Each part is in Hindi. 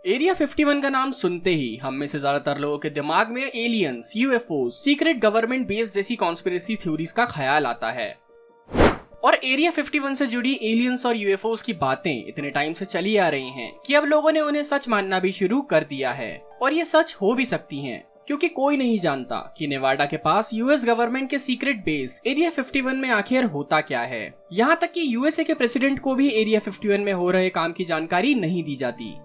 एरिया 51 का नाम सुनते ही हम में से ज्यादातर लोगों के दिमाग में aliens, UFO, secret government base जैसी कॉन्स्पिरेसी थ्योरीज का ख्याल आता है। और एरिया 51 से जुड़ी एलियंस और यूएफओस की बातें इतने टाइम से चली आ रही हैं कि अब लोगों ने उन्हें सच मानना भी शुरू कर दिया है। और ये सच हो भी सकती हैं, क्योंकि कोई नहीं जानता कि नेवाडा के पास यूएस गवर्नमेंट के सीक्रेट बेस एरिया 51 में आखिर होता क्या है। यहाँ तक कि यूएसए के प्रेसिडेंट को भी एरिया 51 में हो रहे काम की जानकारी नहीं दी जाती।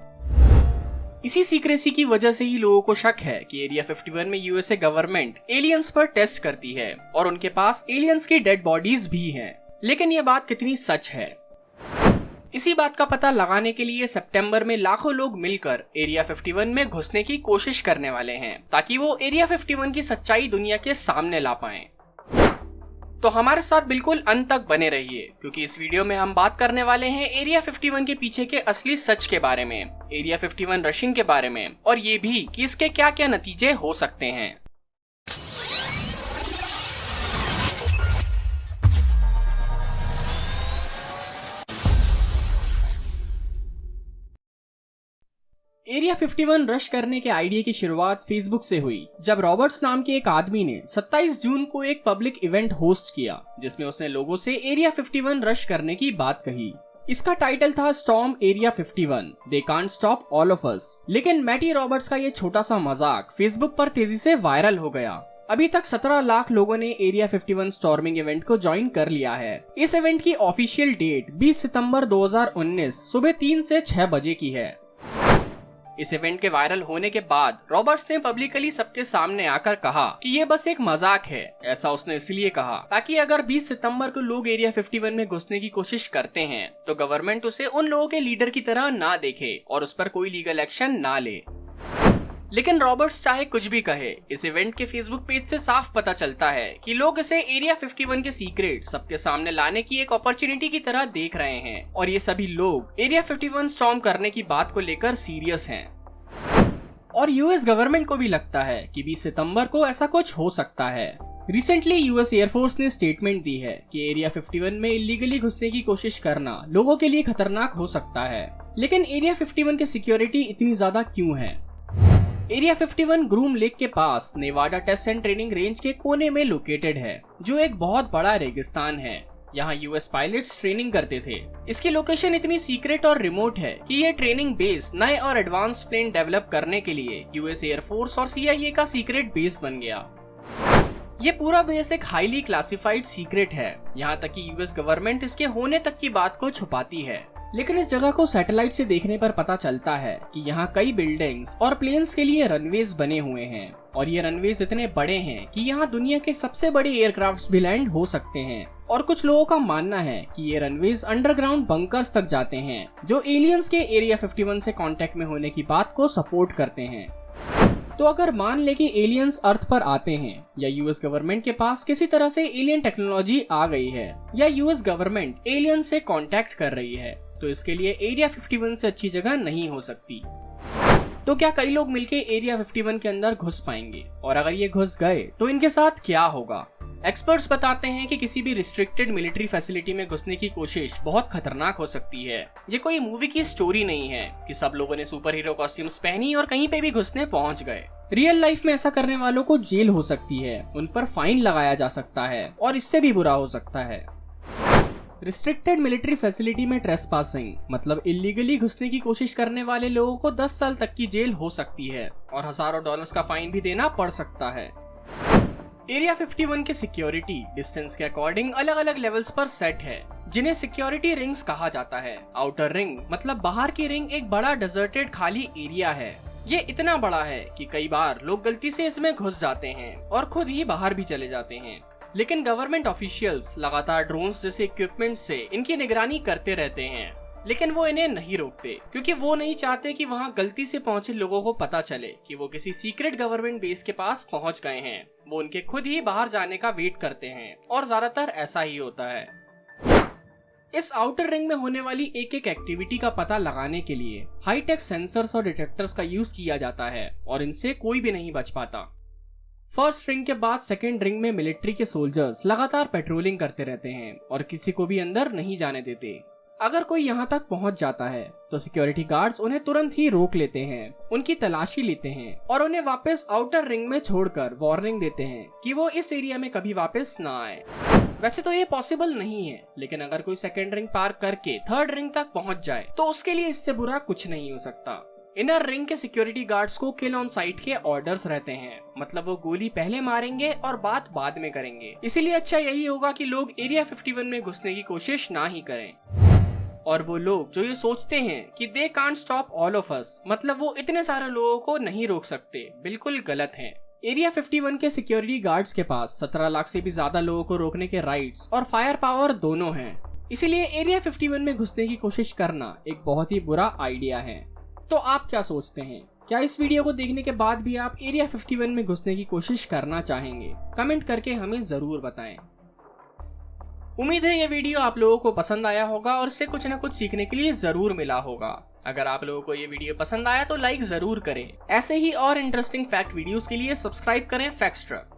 इसी सीक्रेसी की वजह से ही लोगों को शक है कि एरिया 51 में यूएसए गवर्नमेंट एलियंस पर टेस्ट करती है और उनके पास एलियंस की डेड बॉडीज भी हैं। लेकिन ये बात कितनी सच है, इसी बात का पता लगाने के लिए सितंबर में लाखों लोग मिलकर एरिया 51 में घुसने की कोशिश करने वाले हैं, ताकि वो एरिया 51 की सच्चाई दुनिया के सामने ला पाएं। तो हमारे साथ बिल्कुल अंत तक बने रहिए, क्योंकि इस वीडियो में हम बात करने वाले हैं एरिया 51 के पीछे के असली सच के बारे में, एरिया 51 रशिंग के बारे में, और ये भी कि इसके क्या क्या नतीजे हो सकते हैं। एरिया 51 रश करने के आइडिया की शुरुआत फेसबुक से हुई, जब रॉबर्ट्स नाम के एक आदमी ने 27 जून को एक पब्लिक इवेंट होस्ट किया, जिसमें उसने लोगों से एरिया 51 रश करने की बात कही। इसका टाइटल था storm area 51, they can't stop all of us. लेकिन मैटी रॉबर्ट्स का ये छोटा सा मजाक फेसबुक पर तेजी से वायरल हो गया। अभी तक 17 लाख लोगों ने एरिया 51 स्टॉर्मिंग इवेंट को ज्वाइन कर लिया है। इस इवेंट की ऑफिशियल डेट 20 सितंबर 2019 सुबह 3 से 6 बजे की है। इस इवेंट के वायरल होने के बाद रॉबर्ट्स ने पब्लिकली सबके सामने आकर कहा कि ये बस एक मजाक है। ऐसा उसने इसलिए कहा ताकि अगर 20 सितंबर को लोग एरिया 51 में घुसने की कोशिश करते हैं तो गवर्नमेंट उसे उन लोगों के लीडर की तरह ना देखे और उस पर कोई लीगल एक्शन ना ले। लेकिन रॉबर्ट्स चाहे कुछ भी कहे, इस इवेंट के फेसबुक पेज से साफ पता चलता है कि लोग इसे एरिया 51 के सीक्रेट सबके सामने लाने की एक अपॉर्चुनिटी की तरह देख रहे हैं, और ये सभी लोग एरिया 51 स्टॉर्म करने की बात को लेकर सीरियस हैं। और यूएस गवर्नमेंट को भी लगता है कि 20 सितंबर को ऐसा कुछ हो सकता है। रिसेंटली यूएस एयरफोर्स ने स्टेटमेंट दी है कि एरिया 51 में इलीगली घुसने की कोशिश करना लोगों के लिए खतरनाक हो सकता है। लेकिन एरिया 51 की सिक्योरिटी इतनी ज्यादा क्यों है? एरिया 51 ग्रूम लेक के पास Nevada Test and Training Range के कोने में लोकेटेड है, जो एक बहुत बड़ा रेगिस्तान है। यहाँ यूएस पायलट्स ट्रेनिंग करते थे। इसकी लोकेशन इतनी सीक्रेट और रिमोट है कि ये ट्रेनिंग बेस नए और एडवांस प्लेन डेवलप करने के लिए यूएस एयरफोर्स और सीआईए का सीक्रेट बेस बन गया। ये पूरा बेस एक हाईली क्लासिफाइड सीक्रेट है, यहाँ तक कि यूएस गवर्नमेंट इसके होने तक की बात को छुपाती है। लेकिन इस जगह को सैटेलाइट से देखने पर पता चलता है कि यहाँ कई बिल्डिंग्स और प्लेन्स के लिए रनवेज बने हुए हैं, और ये रनवेज इतने बड़े हैं कि यहाँ दुनिया के सबसे बड़े एयरक्राफ्ट्स भी लैंड हो सकते हैं। और कुछ लोगों का मानना है कि ये रनवेज अंडरग्राउंड बंकर्स तक जाते हैं, जो एलियंस के एरिया 51 से कांटेक्ट में होने की बात को सपोर्ट करते हैं। तो अगर मान ले कि एलियंस अर्थ पर आते हैं, या यूएस गवर्नमेंट के पास किसी तरह से एलियन टेक्नोलॉजी आ गई है, या यूएस गवर्नमेंट एलियन से कांटेक्ट कर रही है, तो इसके लिए एरिया 51 से अच्छी जगह नहीं हो सकती। तो क्या कई लोग मिलके एरिया 51 के अंदर घुस पाएंगे? और अगर ये घुस गए तो इनके साथ क्या होगा? एक्सपर्ट्स बताते हैं कि किसी भी रिस्ट्रिक्टेड मिलिट्री फैसिलिटी में घुसने की कोशिश बहुत खतरनाक हो सकती है। ये कोई मूवी की स्टोरी नहीं है कि सब लोगों ने सुपर हीरो कॉस्ट्यूम्स पहनी और कहीं पे भी घुसने पहुंच गए। रियल लाइफ में ऐसा करने वालों को जेल हो सकती है, उन पर फाइन लगाया जा सकता है, और इससे भी बुरा हो सकता है। रिस्ट्रिक्टेड मिलिट्री फैसिलिटी में ट्रेसपासिंग मतलब इलीगली घुसने की कोशिश करने वाले लोगों को 10 साल तक की जेल हो सकती है, और हजारों डॉलर्स का फाइन भी देना पड़ सकता है। एरिया 51 की सिक्योरिटी डिस्टेंस के अकॉर्डिंग अलग अलग लेवल्स पर सेट है, जिन्हें सिक्योरिटी रिंग्स कहा जाता है। आउटर रिंग मतलब बाहर की रिंग एक बड़ा डेजर्टेड खाली एरिया है। ये इतना बड़ा है कि कई बार लोग गलती से इसमें घुस जाते हैं और खुद ही बाहर भी चले जाते हैं। लेकिन गवर्नमेंट ऑफिशियल्स लगातार ड्रोन्स जैसे इक्विपमेंट से इनकी निगरानी करते रहते हैं, लेकिन वो इन्हें नहीं रोकते, क्योंकि वो नहीं चाहते कि वहाँ गलती से पहुंचे लोगों को पता चले कि वो किसी सीक्रेट गवर्नमेंट बेस के पास पहुंच गए हैं। वो उनके खुद ही बाहर जाने का वेट करते हैं, और ज्यादातर ऐसा ही होता है। इस आउटर रिंग में होने वाली एक एक एक्टिविटी का पता लगाने के लिए हाईटेक सेंसर्स और डिटेक्टर्स का यूज किया जाता है, और इनसे कोई भी नहीं बच पाता। फर्स्ट रिंग के बाद सेकेंड रिंग में मिलिट्री के सोल्जर्स लगातार पेट्रोलिंग करते रहते हैं और किसी को भी अंदर नहीं जाने देते। अगर कोई यहाँ तक पहुँच जाता है तो सिक्योरिटी गार्ड्स उन्हें तुरंत ही रोक लेते हैं, उनकी तलाशी लेते हैं और उन्हें वापस आउटर रिंग में छोड़कर वार्निंग देते हैं कि वो इस एरिया में कभी वापस ना आए। वैसे तो ये पॉसिबल नहीं है, लेकिन अगर कोई सेकेंड रिंग पार करके थर्ड रिंग तक पहुंच जाए तो उसके लिए इससे बुरा कुछ नहीं हो सकता। इनर रिंग के सिक्योरिटी गार्ड्स को किल ऑन साइट के ऑर्डर्स रहते हैं, मतलब वो गोली पहले मारेंगे और बात बाद में करेंगे। इसीलिए अच्छा यही होगा कि लोग एरिया 51 में घुसने की कोशिश ना ही करें। और वो लोग जो ये सोचते हैं कि they can't stop all of us, मतलब वो इतने सारे लोगों को नहीं रोक सकते, बिल्कुल गलत है। एरिया 51 के सिक्योरिटी गार्ड्स के पास 17 लाख से भी ज्यादा लोगों को रोकने के राइट्स और फायर पावर दोनों हैं। इसीलिए एरिया 51 में घुसने की कोशिश करना एक बहुत ही बुरा आइडिया है। तो आप क्या सोचते हैं? क्या इस वीडियो को देखने के बाद भी आप एरिया 51 में घुसने की कोशिश करना चाहेंगे? कमेंट करके हमें जरूर बताएं। उम्मीद है ये वीडियो आप लोगों को पसंद आया होगा और इससे कुछ ना कुछ सीखने के लिए जरूर मिला होगा। अगर आप लोगों को ये वीडियो पसंद आया तो लाइक जरूर करें। ऐसे ही और इंटरेस्टिंग फैक्ट वीडियोस के लिए सब्सक्राइब करें फैक्ट्स ट्रक।